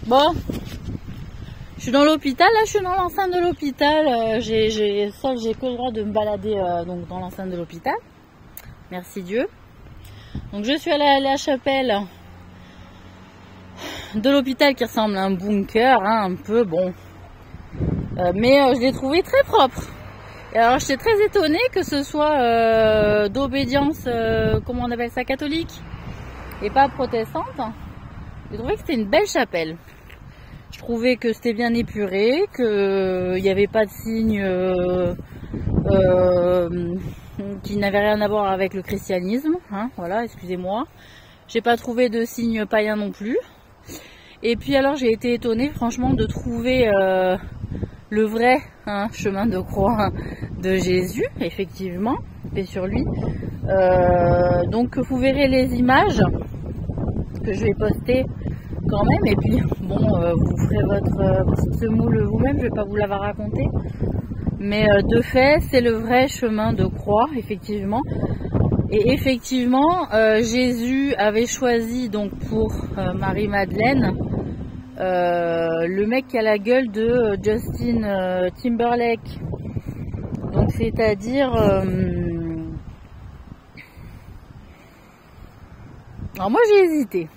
Bon, je suis dans l'hôpital, là je suis dans l'enceinte de l'hôpital, j'ai que le droit de me balader donc dans l'enceinte de l'hôpital, merci Dieu. Donc je suis à la chapelle de l'hôpital qui ressemble à un bunker, hein, un peu, bon, mais je l'ai trouvé très propre. Et alors j'étais très étonnée que ce soit d'obédience, comment on appelle ça, catholique, et pas protestante. J'ai trouvé que c'était une belle chapelle. Je trouvais que c'était bien épuré, qu'il n'y avait pas de signes qui n'avaient rien à voir avec le christianisme, hein, voilà, excusez-moi. J'ai pas trouvé de signes païens non plus. Et puis alors j'ai été étonnée franchement de trouver le vrai chemin de croix de Jésus, effectivement, paix sur lui. Donc vous verrez les images que je vais poster quand même, et puis bon, vous ferez votre petite semoule vous-même, je vais pas vous la raconter, mais de fait c'est le vrai chemin de croix, effectivement. Et effectivement Jésus avait choisi donc pour Marie-Madeleine le mec qui a la gueule de Justin Timberlake, donc c'est-à-dire alors moi j'ai hésité.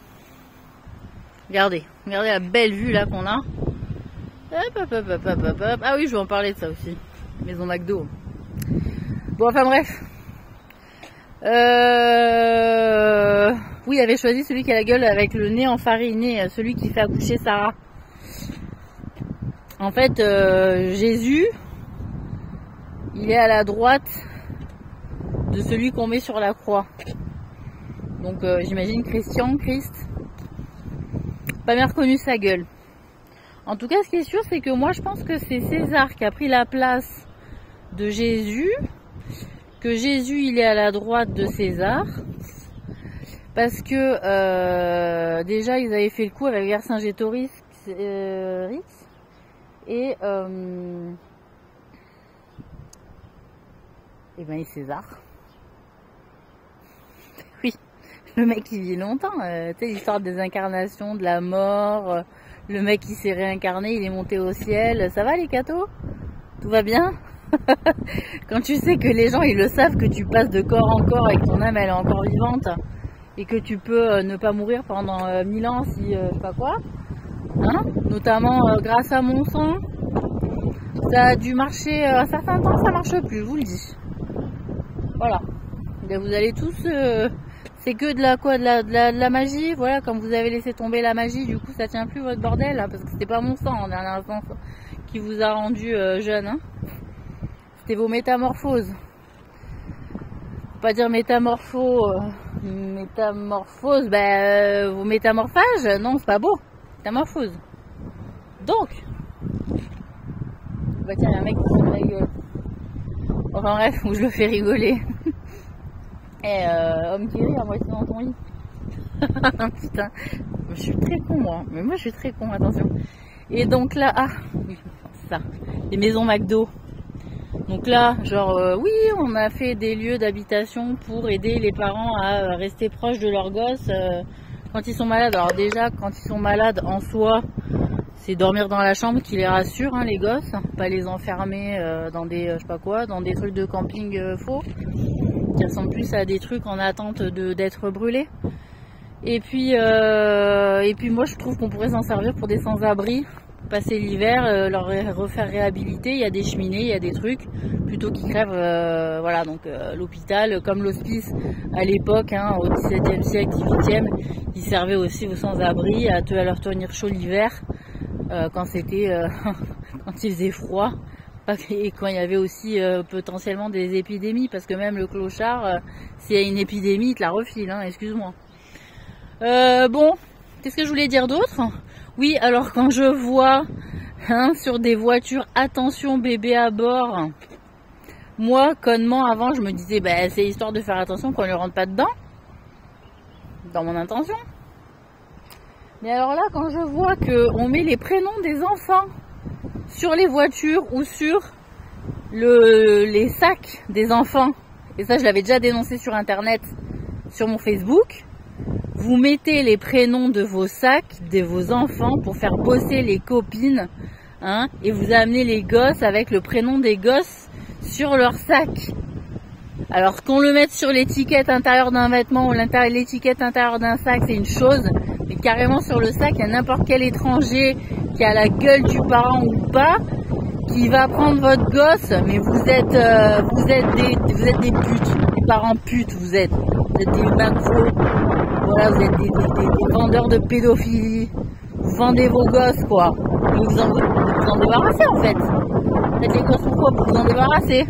Regardez la belle vue là qu'on a. Hop. Ah oui, je vais en parler de ça aussi. Maison McDo. Bon, enfin bref. Oui, il avait choisi celui qui a la gueule avec le nez enfariné, celui qui fait accoucher Sarah. En fait, Jésus, il est à la droite de celui qu'on met sur la croix. Donc j'imagine Christ. Pas bien reconnu sa gueule. En tout cas, ce qui est sûr, c'est que moi, je pense que c'est César qui a pris la place de Jésus, que Jésus, il est à la droite de César, parce que déjà, ils avaient fait le coup avec Vercingétorix et ben César. Oui. Le mec qui vit longtemps, tu sais, l'histoire des incarnations, de la mort, le mec qui s'est réincarné, il est monté au ciel. Ça va les cathos? Tout va bien? Quand tu sais que les gens, ils le savent, que tu passes de corps en corps et que ton âme, elle est encore vivante, et que tu peux ne pas mourir pendant 1000 ans si je sais pas quoi, hein, notamment grâce à mon sang, ça a dû marcher un certain temps, ça marche plus, je vous le dis. Voilà. Et vous allez tous... c'est que de la magie, voilà, comme vous avez laissé tomber la magie, du coup ça tient plus votre bordel, là, parce que c'était pas mon sang en dernier instance qui vous a rendu jeune, hein. C'était vos métamorphoses. Faut pas dire métamorphose, vos métamorphages, non c'est pas beau, métamorphose. Donc, bah tiens, il y a un mec qui se met la gueule. Enfin bref, où je le fais rigoler. Et homme qui rit à moitié dans ton lit. Putain, je suis très con moi. Mais moi je suis très con, attention. Et donc là, ah, oui, c'est ça, les maisons McDo. Donc là, genre, oui, on a fait des lieux d'habitation pour aider les parents à rester proches de leurs gosses quand ils sont malades. Alors déjà, quand ils sont malades en soi, c'est dormir dans la chambre qui les rassure, hein, les gosses. Pas les enfermer dans des, je sais pas quoi, dans des trucs de camping faux, qui ressemblent plus à des trucs en attente d'être brûlés. Et puis moi je trouve qu'on pourrait s'en servir pour des sans-abri, passer l'hiver, leur refaire réhabiliter. Il y a des cheminées, il y a des trucs, plutôt qu'ils crèvent, voilà. Donc l'hôpital, comme l'hospice à l'époque, hein, au XVIIe siècle, XVIIIe, ils servaient aussi aux sans-abri à leur tenir chaud l'hiver, quand c'était, quand il faisait froid. Et quand il y avait aussi potentiellement des épidémies, parce que même le clochard, s'il y a une épidémie, il te la refile, hein, excuse-moi. Bon, qu'est-ce que je voulais dire d'autre? Oui, alors quand je vois sur des voitures, attention bébé à bord, moi, connement, avant, je me disais, bah, c'est histoire de faire attention qu'on ne rentre pas dedans, dans mon intention. Mais alors là, quand je vois qu'on met les prénoms des enfants sur les voitures ou sur les sacs des enfants, et ça je l'avais déjà dénoncé sur internet, sur mon Facebook, vous mettez les prénoms de vos sacs, de vos enfants, pour faire bosser les copines, hein, et vous amenez les gosses avec le prénom des gosses sur leur sac. Alors qu'on le mette sur l'étiquette intérieure d'un vêtement ou l'étiquette intérieure d'un sac, c'est une chose, mais carrément sur le sac, il y a n'importe quel étranger qui a la gueule du parent ou pas, qui va prendre votre gosse, mais vous êtes des putes, des parents putes, vous êtes des macros, voilà, vous êtes des vendeurs de pédophilie, vous vendez vos gosses, quoi, et vous en débarrassez en fait, faites les gosses pourquoi, pour vous en débarrasser.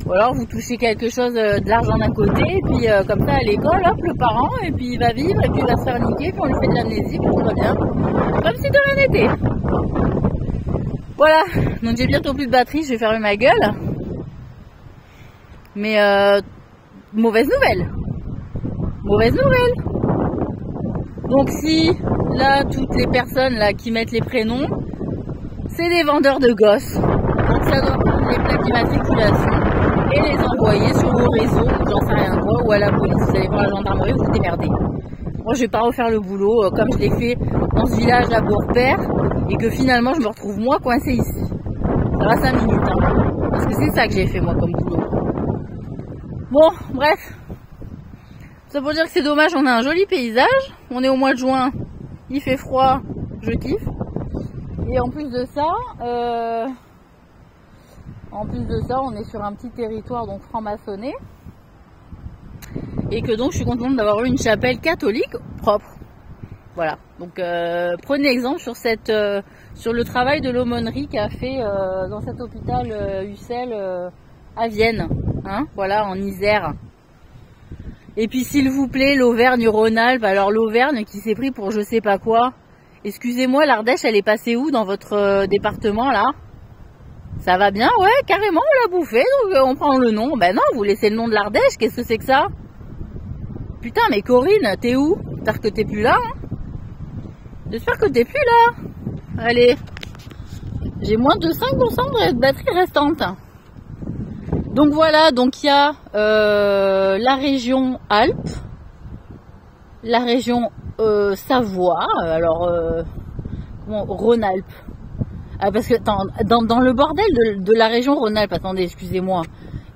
Ou alors vous touchez quelque chose de l'argent d'un côté, et puis comme ça à l'école, hop, le parent, et puis il va vivre, et puis il va se faire niquer, puis on lui fait de l'amnésie, puis tout va bien. Comme si de rien n'était. Voilà, donc j'ai bientôt plus de batterie, je vais fermer ma gueule. Mais mauvaise nouvelle. Mauvaise nouvelle. Donc si, là, toutes les personnes là qui mettent les prénoms, c'est des vendeurs de gosses. Donc ça doit prendre les plaques d'immatriculation et les envoyer sur vos réseaux, j'en sais rien quoi, ou à la police, vous allez voir la gendarmerie, vous vous démerdez. Moi je vais pas refaire le boulot comme je l'ai fait dans ce village à Beaurepaire et que finalement je me retrouve moi coincée ici. Ça va 5 minutes, hein, parce que c'est ça que j'ai fait moi comme boulot. Bon, bref. Ça pour dire que c'est dommage, on a un joli paysage, on est au mois de juin, il fait froid, je kiffe. Et en plus de ça, on est sur un petit territoire donc franc-maçonné et que donc je suis contente d'avoir eu une chapelle catholique propre. Voilà. Donc prenez exemple sur sur le travail de l'aumônerie qu'a fait dans cet hôpital Ussel à Vienne, hein, voilà, en Isère. Et puis s'il vous plaît, l'Auvergne-Rhône-Alpes, alors l'Auvergne qui s'est pris pour je sais pas quoi. Excusez-moi, l'Ardèche, elle est passée où dans votre département là? Ça va bien? Ouais, carrément, on l'a bouffé, donc on prend le nom. Ben non, vous laissez le nom de l'Ardèche, qu'est-ce que c'est que ça? Putain, mais Corinne, t'es où? J'espère que t'es plus là, hein? J'espère que t'es plus là. Allez, j'ai moins de 5% de batterie restante. Donc voilà, donc il y a la région Alpes, la région Savoie, alors bon, Rhône-Alpes. Ah, parce que dans le bordel de la région Rhône-Alpes, attendez, excusez-moi,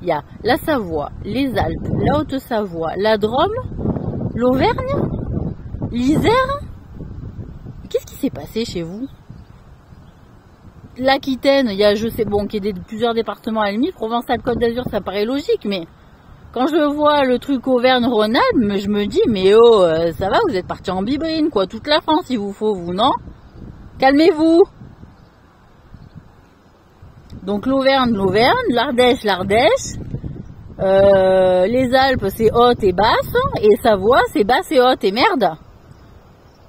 il y a la Savoie, les Alpes, la Haute-Savoie, la Drôme, l'Auvergne, l'Isère. Qu'est-ce qui s'est passé chez vous? L'Aquitaine, il y a, je sais, bon, qu'il y ait plusieurs départements à la limite, Provence-Alpes-Côte d'Azur, ça paraît logique, mais quand je vois le truc Auvergne-Rhône-Alpes, je me dis, mais oh, ça va, vous êtes partis en bibrine, quoi, toute la France, il vous faut, vous, non? Calmez-vous! Donc l'Auvergne, l'Ardèche, les Alpes, c'est haute et basse, et Savoie, c'est basse et haute, et merde!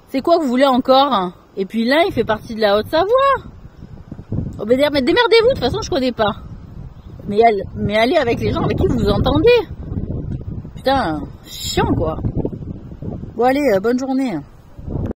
C'est quoi que vous voulez encore? Et puis là, il fait partie de la Haute-Savoie. Oh, mais démerdez-vous, de toute façon, je connais pas. Mais allez avec les gens avec qui vous vous entendez. Putain, chiant, quoi. Bon, allez, bonne journée.